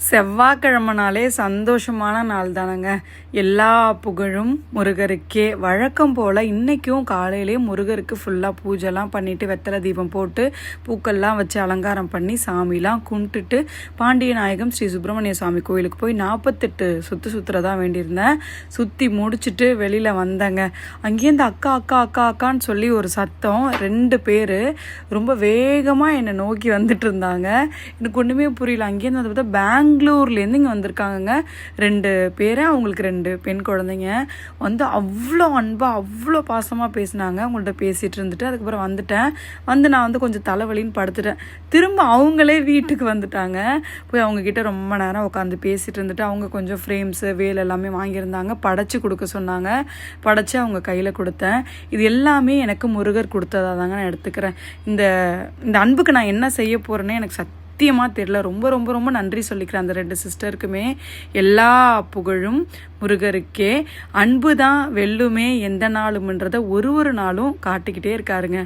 செவ்வாய்க்கிழமைனாலே சந்தோஷமான நாள் தானங்க. எல்லா புகழும் முருகருக்கே. வழக்கம் போல் இன்றைக்கும் காலையிலே முருகருக்கு ஃபுல்லாக பூஜைலாம் பண்ணிவிட்டு வெத்தலை தீபம் போட்டு பூக்கள்லாம் வச்சு அலங்காரம் பண்ணி சாமிலாம் கும்பிட்டுட்டு பாண்டியநாயகம் ஸ்ரீ சுப்பிரமணிய சுவாமி கோயிலுக்கு போய் 48 சுற்றுறதா வேண்டியிருந்தேன். சுற்றி முடிச்சுட்டு வெளியில் வந்தேங்க. அங்கேருந்து அக்கா அக்கா அக்கா அக்கான்னு சொல்லி ஒரு சத்தம். 2 பேர் ரொம்ப வேகமாக என்னை நோக்கி வந்துட்டு இருந்தாங்க. எனக்கு ஒன்றுமே புரியல. அங்கேருந்து வந்து பார்த்தா பெங்களூர்லேருந்து இங்கே வந்திருக்காங்கங்க 2 பேர். அவங்களுக்கு 2 பெண் குழந்தைங்க. வந்து அவ்வளோ அன்பாக அவ்வளோ பாசமாக பேசினாங்க. அவங்கள்ட்ட பேசிகிட்டு இருந்துட்டு அதுக்கப்புறம் நான் வந்து கொஞ்சம் தலைவலின்னு படுத்துட்டேன். திரும்ப அவங்களே வீட்டுக்கு வந்துட்டாங்க. போய் அவங்கக்கிட்ட ரொம்ப நேரம் உட்காந்து பேசிகிட்டு இருந்துட்டு அவங்க கொஞ்சம் ஃப்ரேம்ஸு வேலை எல்லாமே வாங்கியிருந்தாங்க. படைச்சி கொடுக்க சொன்னாங்க. படைச்சி அவங்க கையில் கொடுத்தேன். இது எல்லாமே எனக்கு முருகர் கொடுத்ததாக தாங்க நான் எடுத்துக்கிறேன். இந்த அன்புக்கு நான் என்ன செய்ய போகிறேன்னே எனக்கு சத்தியமாக தெரியல. ரொம்ப ரொம்ப ரொம்ப நன்றி சொல்லிக்கிறேன் அந்த 2 சிஸ்டருக்குமே. எல்லா புகழும் முருகருக்கே. அன்பு தான் வெல்லுமே எந்த நாளும்ன்றதை ஒரு நாளும் காட்டிக்கிட்டே இருக்காருங்க.